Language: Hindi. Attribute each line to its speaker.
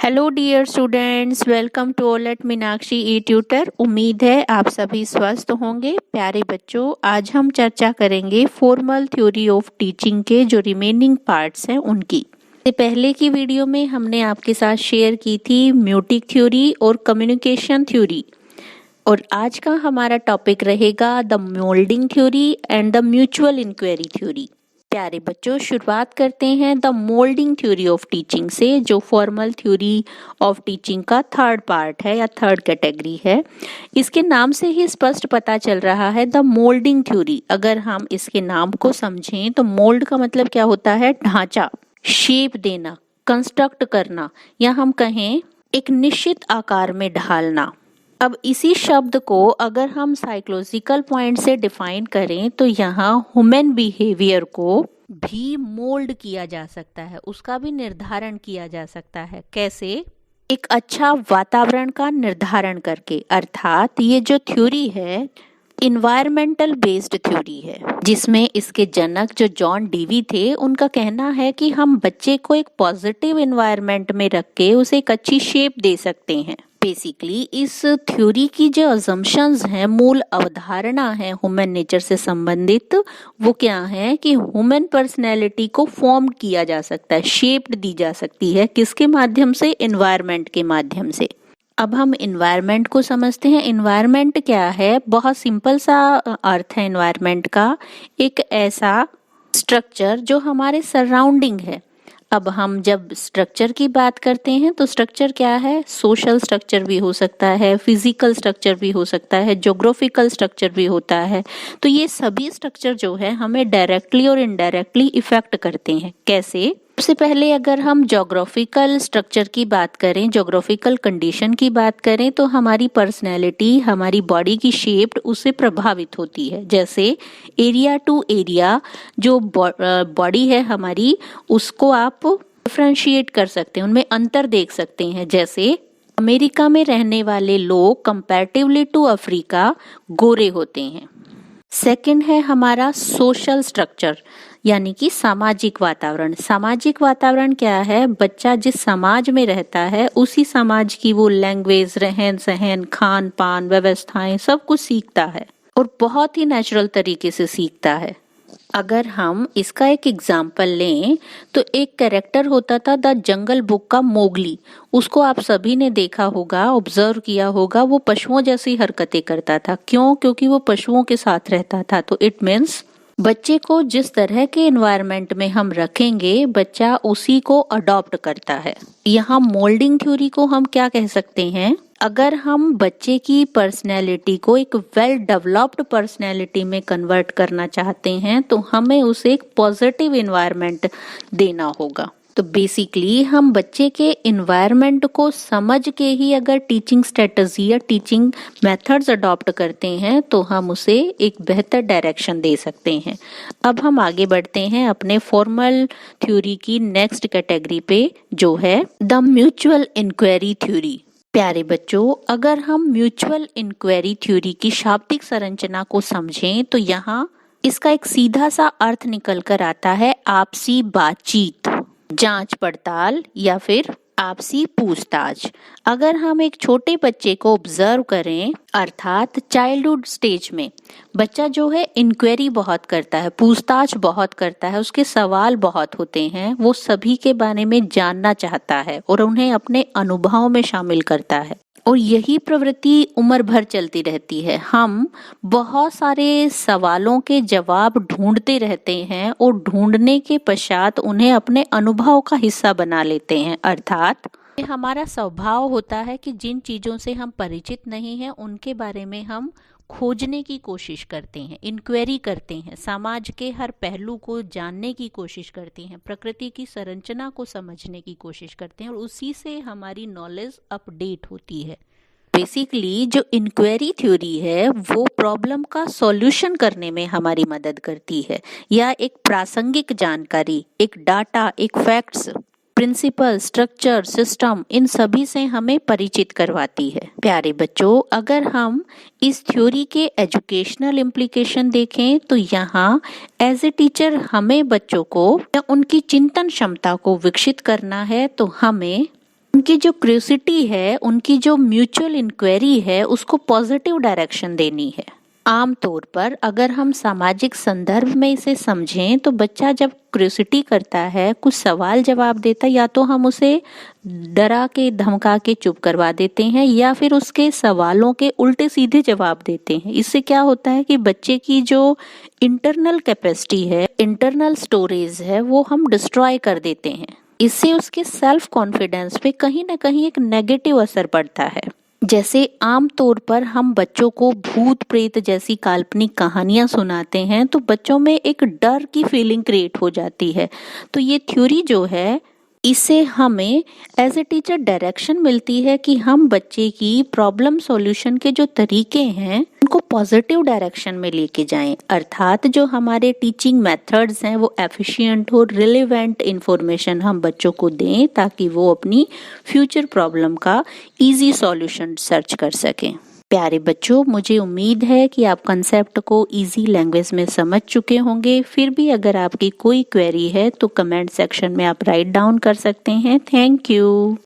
Speaker 1: Hello dear students, welcome to all at Meenakshi e tutor. उम्मीद है आप सभी स्वस्थ होंगे। प्यारे बच्चों, आज हम चर्चा करेंगे फॉर्मल थ्योरी ऑफ टीचिंग के जो रिमेनिंग पार्ट्स हैं उनकी। इससे पहले की वीडियो में हमने आपके साथ शेयर की थी म्यूटिक थ्योरी और कम्युनिकेशन थ्योरी, और आज का हमारा टॉपिक रहेगा the moulding theory and the mutual inquiry theory. प्यारे बच्चों, शुरुआत करते हैं the moulding theory of teaching से, जो फॉर्मल थ्योरी ऑफ टीचिंग का थर्ड पार्ट है या थर्ड कैटेगरी है। इसके नाम से ही स्पष्ट पता चल रहा है द मोल्डिंग थ्योरी। अगर हम इसके नाम को समझें तो मोल्ड का मतलब क्या होता है? ढांचा, शेप देना, कंस्ट्रक्ट करना, या हम कहें एक निश्चित आकार में ढालना। अब इसी शब्द को अगर हम साइकोलॉजिकल पॉइंट से डिफाइन करें तो यहाँ ह्यूमन बिहेवियर को भी मोल्ड किया जा सकता है, उसका भी निर्धारण किया जा सकता है। कैसे? एक अच्छा वातावरण का निर्धारण करके। अर्थात ये जो थ्योरी है इन्वायरमेंटल बेस्ड थ्योरी है, जिसमें इसके जनक जो जॉन डीवी थे उनका कहना है कि हम बच्चे को एक पॉजिटिव इन्वायरमेंट में रख के उसे एक अच्छी शेप दे सकते हैं। बेसिकली इस थ्योरी की जो अजम्पशंस हैं, मूल अवधारणा है ह्यूमन नेचर से संबंधित, वो क्या है कि ह्यूमन पर्सनैलिटी को फॉर्म किया जा सकता है, शेप्ड दी जा सकती है। किसके माध्यम से? इन्वायरमेंट के माध्यम से। अब हम इन्वायरमेंट को समझते हैं। इन्वायरमेंट क्या है? बहुत सिंपल सा अर्थ है इन्वायरमेंट का, एक ऐसा स्ट्रक्चर जो हमारे सराउंडिंग है। अब हम जब स्ट्रक्चर की बात करते हैं तो स्ट्रक्चर क्या है? सोशल स्ट्रक्चर भी हो सकता है, फिजिकल स्ट्रक्चर भी हो सकता है, ज्योग्राफिकल स्ट्रक्चर भी होता है। तो ये सभी स्ट्रक्चर जो है हमें डायरेक्टली और इनडायरेक्टली इफेक्ट करते हैं। कैसे? सबसे पहले अगर हम ज्योग्राफिकल स्ट्रक्चर की बात करें, ज्योग्राफिकल कंडीशन की बात करें, तो हमारी पर्सनैलिटी, हमारी बॉडी की शेप उससे प्रभावित होती है। जैसे एरिया टू एरिया जो बॉडी है हमारी, उसको आप डिफरेंशिएट कर सकते हैं, उनमें अंतर देख सकते हैं। जैसे अमेरिका में रहने वाले लोग कंपैरेटिवली टू अफ्रीका गोरे होते हैं। सेकंड है हमारा सोशल स्ट्रक्चर, यानी कि सामाजिक वातावरण। सामाजिक वातावरण क्या है? बच्चा जिस समाज में रहता है उसी समाज की वो लैंग्वेज, रहन सहन, खान पान, व्यवस्थाएं सब कुछ सीखता है, और बहुत ही नेचुरल तरीके से सीखता है। अगर हम इसका एक एग्जाम्पल लें तो एक कैरेक्टर होता था द जंगल बुक का, मोगली। उसको आप सभी ने देखा होगा, ऑब्जर्व किया होगा, वो पशुओं जैसी हरकतें करता था। क्यों? क्योंकि वो पशुओं के साथ रहता था। तो इट मीन्स बच्चे को जिस तरह के एनवायरनमेंट में हम रखेंगे, बच्चा उसी को अडॉप्ट करता है। यहाँ मोल्डिंग थ्योरी को हम क्या कह सकते हैं? अगर हम बच्चे की पर्सनैलिटी को एक वेल डेवलप्ड पर्सनैलिटी में कन्वर्ट करना चाहते हैं तो हमें उसे एक पॉजिटिव एनवायरनमेंट देना होगा। तो बेसिकली हम बच्चे के एनवायरनमेंट को समझ के ही अगर टीचिंग स्ट्रेटजी या टीचिंग मेथड्स अडॉप्ट करते हैं तो हम उसे एक बेहतर डायरेक्शन दे सकते हैं। अब हम आगे बढ़ते हैं अपने फॉर्मल थ्योरी की नेक्स्ट कैटेगरी पे, जो है द म्यूचुअल इंक्वायरी थ्योरी। प्यारे बच्चों, अगर हम म्यूचुअल इंक्वायरी थ्योरी की शाब्दिक संरचना को समझें तो यहाँ इसका एक सीधा सा अर्थ निकल कर आता है आपसी बातचीत, जांच पड़ताल या फिर आपसी पूछताछ। अगर हम एक छोटे बच्चे को ऑब्जर्व करें, अर्थात चाइल्डहुड स्टेज में बच्चा जो है इंक्वायरी बहुत करता है, पूछताछ बहुत करता है, उसके सवाल बहुत होते हैं, वो सभी के बारे में जानना चाहता है और उन्हें अपने अनुभव में शामिल करता है, और यही प्रवृत्ति उम्र भर चलती रहती है। हम बहुत सारे सवालों के जवाब ढूंढते रहते हैं और ढूंढने के पश्चात उन्हें अपने अनुभव का हिस्सा बना लेते हैं। अर्थात ये हमारा स्वभाव होता है कि जिन चीजों से हम परिचित नहीं हैं उनके बारे में हम खोजने की कोशिश करते हैं, इंक्वायरी करते हैं, समाज के हर पहलू को जानने की कोशिश करते हैं, प्रकृति की संरचना को समझने की कोशिश करते हैं, और उसी से हमारी नॉलेज अपडेट होती है। बेसिकली जो इंक्वायरी थ्योरी है वो प्रॉब्लम का सॉल्यूशन करने में हमारी मदद करती है, या एक प्रासंगिक जानकारी, एक डाटा, एक फैक्ट्स, प्रिंसिपल, स्ट्रक्चर, सिस्टम, इन सभी से हमें परिचित करवाती है। प्यारे बच्चों, अगर हम इस थ्योरी के एजुकेशनल इम्प्लीकेशन देखें तो यहाँ एज ए टीचर हमें बच्चों को या उनकी चिंतन क्षमता को विकसित करना है, तो हमें उनकी जो क्यूरियोसिटी है, उनकी जो म्यूचुअल इंक्वायरी है, उसको पॉजिटिव डायरेक्शन देनी है। आमतौर पर अगर हम सामाजिक संदर्भ में इसे समझें तो बच्चा जब क्यूरियोसिटी करता है, कुछ सवाल जवाब देता है, या तो हम उसे डरा के धमका के चुप करवा देते हैं या फिर उसके सवालों के उल्टे सीधे जवाब देते हैं। इससे क्या होता है कि बच्चे की जो इंटरनल कैपेसिटी है, इंटरनल स्टोरेज है, वो हम डिस्ट्रॉय कर देते हैं। इससे उसके सेल्फ कॉन्फिडेंस पे कहीं ना कहीं एक नेगेटिव असर पड़ता है। जैसे आमतौर पर हम बच्चों को भूत प्रेत जैसी काल्पनिक कहानियां सुनाते हैं तो बच्चों में एक डर की फीलिंग क्रिएट हो जाती है। तो ये थ्योरी जो है, इससे हमें एज ए टीचर डायरेक्शन मिलती है कि हम बच्चे की प्रॉब्लम सॉल्यूशन के जो तरीके हैं उनको पॉजिटिव डायरेक्शन में लेके जाएं। अर्थात जो हमारे टीचिंग मेथड्स हैं वो एफिशिएंट हो, रिलेवेंट इंफॉर्मेशन हम बच्चों को दें ताकि वो अपनी फ्यूचर प्रॉब्लम का इजी सॉल्यूशन सर्च कर सकें। प्यारे बच्चों, मुझे उम्मीद है कि आप कंसेप्ट को इजी लैंग्वेज में समझ चुके होंगे। फिर भी अगर आपकी कोई क्वेरी है तो कमेंट सेक्शन में आप राइट डाउन कर सकते हैं। Thank you.